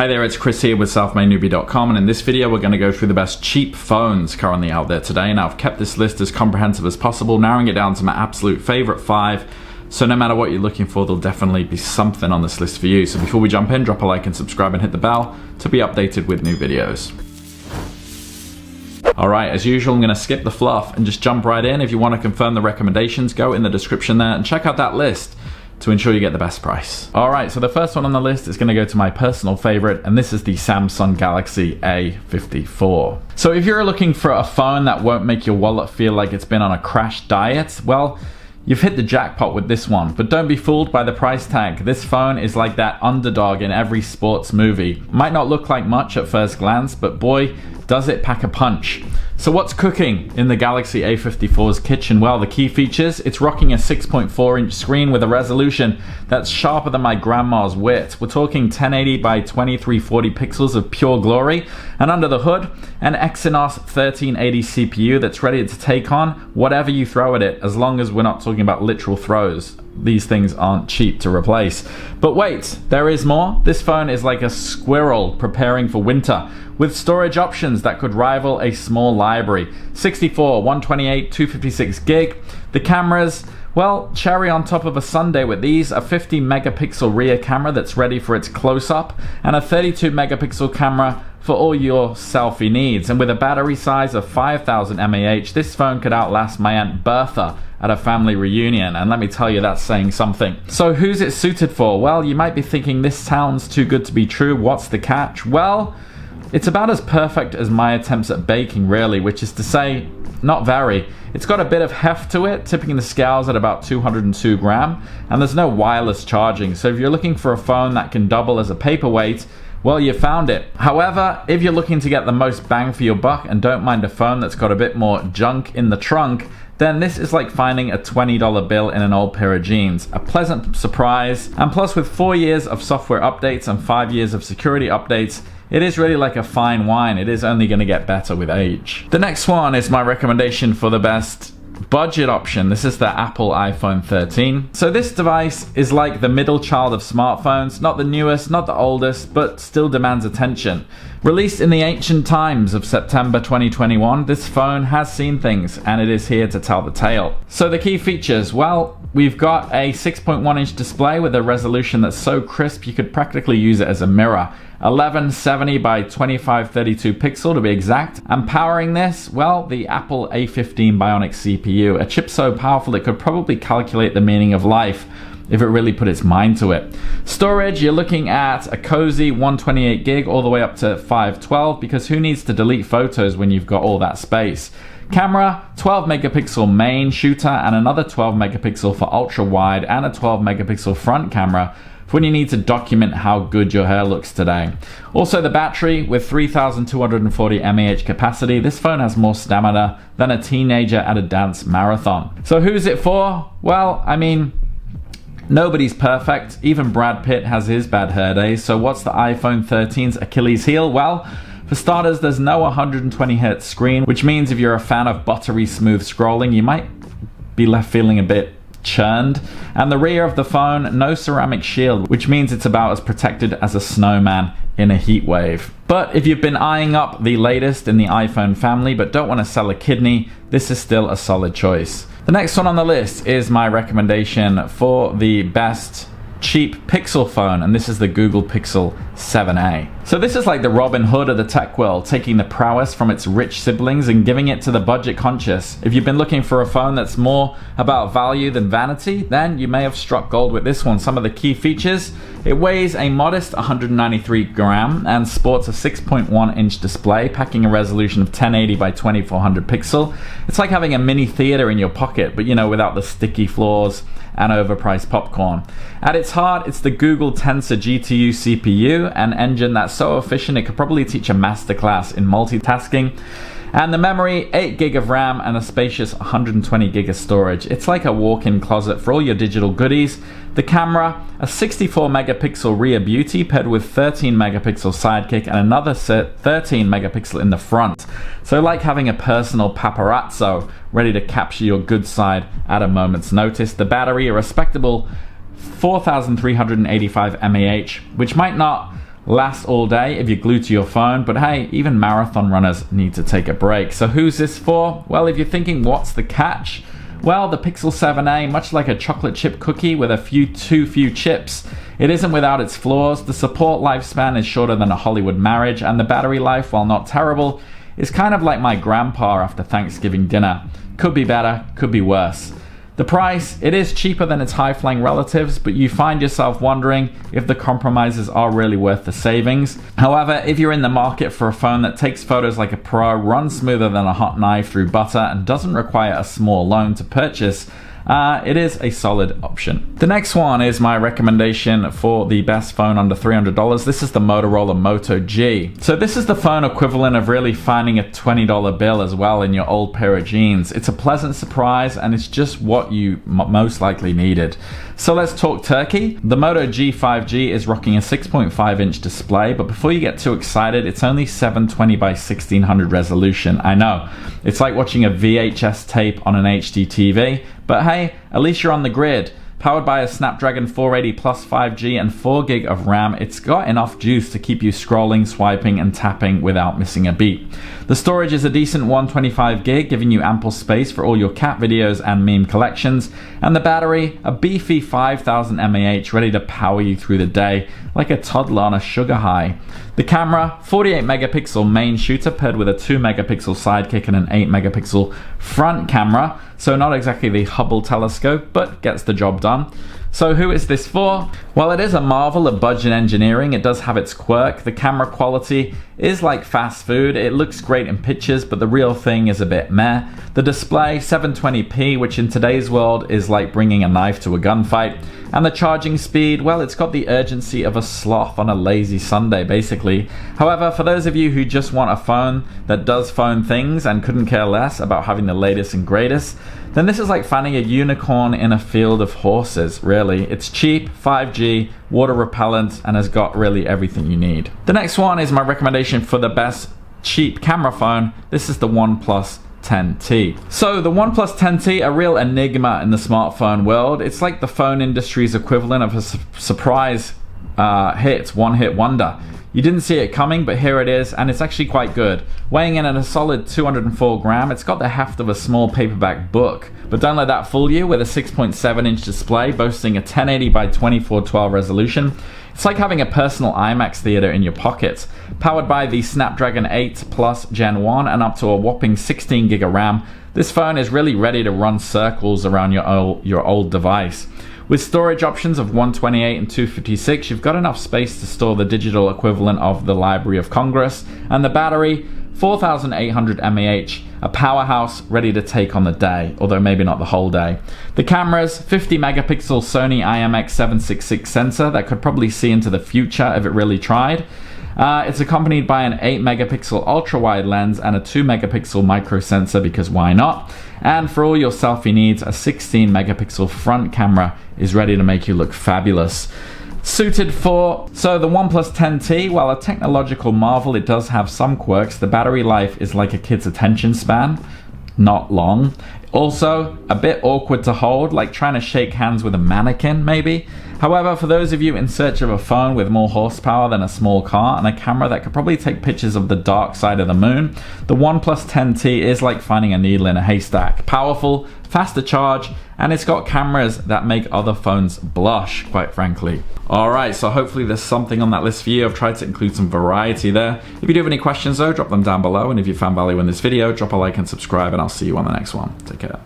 Hi there, it's Chris here with selfmadenewbie.com, and in this video we're going to go through the best cheap phones currently out there today. Now I've kept this list as comprehensive as possible, narrowing it down to my absolute favorite 5. So no matter what you're looking for, there'll definitely be something on this list for you. So before we jump in, drop a like and subscribe and hit the bell to be updated with new videos. Alright, as usual, I'm going to skip the fluff and just jump right in. If you want to confirm the recommendations, go in the description there and check out that list to ensure you get the best price. Alright, so the first one on the list is going to go to my personal favorite, and this is the Samsung Galaxy A54. So if you're looking for a phone that won't make your wallet feel like it's been on a crash diet, well, you've hit the jackpot with this one. But don't be fooled by the price tag. This phone is like that underdog in every sports movie. Might not look like much at first glance, but boy, does it pack a punch. So what's cooking in the Galaxy A54's kitchen? Well, the key features: it's rocking a 6.4-inch screen with a resolution that's sharper than my grandma's wit. We're talking 1080 by 2340 pixels of pure glory, and under the hood, an Exynos 1380 CPU that's ready to take on whatever you throw at it, as long as we're not talking about literal throws. These things aren't cheap to replace. But wait, there is more. This phone is like a squirrel preparing for winter, with storage options that could rival a small library. 64, 128, 256 gig. The cameras, well, cherry on top of a sundae with these: a 50 megapixel rear camera that's ready for its close-up, and a 32 megapixel camera for all your selfie needs. And with a battery size of 5000 mAh, this phone could outlast my Aunt Bertha at a family reunion, and let me tell you, that's saying something. So who's it suited for? Well, you might be thinking, this sounds too good to be true. What's the catch? Well, it's about as perfect as my attempts at baking, really, which is to say, not very. It's got a bit of heft to it, tipping the scales at about 202 gram, and there's no wireless charging. So if you're looking for a phone that can double as a paperweight, well, you found it. However, if you're looking to get the most bang for your buck and don't mind a phone that's got a bit more junk in the trunk, then this is like finding a $20 bill in an old pair of jeans. A pleasant surprise, and plus with 4 years of software updates and 5 years of security updates, it is really like a fine wine. It is only going to get better with age. The next one is my recommendation for the best budget option. This is the Apple iPhone 13. So this device is like the middle child of smartphones, not the newest, not the oldest, but still demands attention. Released in the ancient times of September 2021, this phone has seen things, and it is here to tell the tale. So the key features, well, we've got a 6.1-inch display with a resolution that's so crisp you could practically use it as a mirror. 1170 by 2532 pixel to be exact. And powering this, well, the Apple A15 Bionic CPU, a chip so powerful it could probably calculate the meaning of life if it really put its mind to it. Storage, you're looking at a cozy 128 gig all the way up to 512, because who needs to delete photos when you've got all that space? Camera, 12 megapixel main shooter and another 12 megapixel for ultra wide, and a 12 megapixel front camera when you need to document how good your hair looks today. Also the battery, with 3240 mAh capacity, this phone has more stamina than a teenager at a dance marathon. So who's it for? Well, I mean, nobody's perfect. Even Brad Pitt has his bad hair days. So what's the iPhone 13's Achilles heel? Well, for starters, there's no 120Hz screen, which means if you're a fan of buttery smooth scrolling, you might be left feeling a bit churned. And the rear of the phone, no ceramic shield, which means it's about as protected as a snowman in a heat wave. But if you've been eyeing up the latest in the iPhone family but don't want to sell a kidney, this is still a solid choice. The next one on the list is my recommendation for the best cheap Pixel phone, and this is the Google Pixel 7a. So this is like the Robin Hood of the tech world, taking the prowess from its rich siblings and giving it to the budget conscious. If you've been looking for a phone that's more about value than vanity, then you may have struck gold with this one. Some of the key features: it weighs a modest 193 gram and sports a 6.1-inch display, packing a resolution of 1080 by 2400 pixel. It's like having a mini theater in your pocket, but you know, without the sticky floors and overpriced popcorn. At its heart, it's the Google Tensor GPU CPU, an engine that's so efficient it could probably teach a masterclass in multitasking. And the memory, 8 gig of RAM and a spacious 120 gig of storage. It's like a walk-in closet for all your digital goodies. The camera, a 64 megapixel rear beauty paired with 13 megapixel sidekick and another 13 megapixel in the front. So like having a personal paparazzo ready to capture your good side at a moment's notice. The battery, a respectable 4385 mAh, which might not last all day if you're glued to your phone, but hey, even marathon runners need to take a break. So who's this for? Well, if you're thinking what's the catch? Well, the Pixel 7a, much like a chocolate chip cookie with too few chips, it isn't without its flaws. The support lifespan is shorter than a Hollywood marriage, and the battery life, while not terrible, is kind of like my grandpa after Thanksgiving dinner. Could be better, could be worse. The price, it is cheaper than its high-flying relatives, but you find yourself wondering if the compromises are really worth the savings. However, if you're in the market for a phone that takes photos like a pro, runs smoother than a hot knife through butter, and doesn't require a small loan to purchase, it is a solid option. The next one is my recommendation for the best phone under $300. This is the Motorola Moto G. So this is the phone equivalent of really finding a $20 bill as well in your old pair of jeans. It's a pleasant surprise, and it's just what you most likely needed. So let's talk Turkey. The Moto G 5G is rocking a 6.5-inch display, but before you get too excited, it's only 720 by 1600 resolution. I know, it's like watching a VHS tape on an HD TV, but hey, at least you're on the grid. Powered by a Snapdragon 480 Plus 5G and 4GB of RAM, it's got enough juice to keep you scrolling, swiping, and tapping without missing a beat. The storage is a decent 125GB, giving you ample space for all your cat videos and meme collections. And the battery, a beefy 5000 mAh, ready to power you through the day like a toddler on a sugar high. The camera, 48 megapixel main shooter paired with a 2 megapixel sidekick and an 8 megapixel front camera. So not exactly the Hubble telescope, but gets the job done. So who is this for? Well, it is a marvel of budget engineering. It does have its quirk. The camera quality is like fast food. It looks great in pictures, but the real thing is a bit meh. The display, 720p, which in today's world is like bringing a knife to a gunfight. And the charging speed, well, it's got the urgency of a sloth on a lazy Sunday, basically. However, for those of you who just want a phone that does phone things and couldn't care less about having the latest and greatest, then this is like finding a unicorn in a field of horses, really. It's cheap, 5G, water repellent, and has got really everything you need. The next one is my recommendation for the best cheap camera phone. This is the OnePlus 10T. So the OnePlus 10T, a real enigma in the smartphone world. It's like the phone industry's equivalent of a surprise one-hit wonder. You didn't see it coming, but here it is, and it's actually quite good. Weighing in at a solid 204 gram, it's got the heft of a small paperback book. But don't let that fool you. With a 6.7-inch display boasting a 1080 by 2412 resolution, it's like having a personal IMAX theater in your pocket. Powered by the Snapdragon 8 Plus Gen 1 and up to a whopping 16 gig of RAM, this phone is really ready to run circles around your old device. With storage options of 128 and 256, you've got enough space to store the digital equivalent of the Library of Congress, and the battery, 4800 mAh, a powerhouse ready to take on the day, although maybe not the whole day. The cameras, 50 megapixel Sony IMX766 sensor that could probably see into the future if it really tried. It's accompanied by an 8 megapixel ultra wide lens and a 2 megapixel micro sensor, because why not? And for all your selfie needs, a 16 megapixel front camera is ready to make you look fabulous. So the OnePlus 10T, while a technological marvel, it does have some quirks. The battery life is like a kid's attention span, not long. Also, a bit awkward to hold, like trying to shake hands with a mannequin, maybe. However, for those of you in search of a phone with more horsepower than a small car and a camera that could probably take pictures of the dark side of the moon, the OnePlus 10T is like finding a needle in a haystack. Powerful, fast to charge, and it's got cameras that make other phones blush, quite frankly. Alright, so hopefully there's something on that list for you. I've tried to include some variety there. If you do have any questions though, drop them down below, and if you found value in this video, drop a like and subscribe, and I'll see you on the next one. Take care.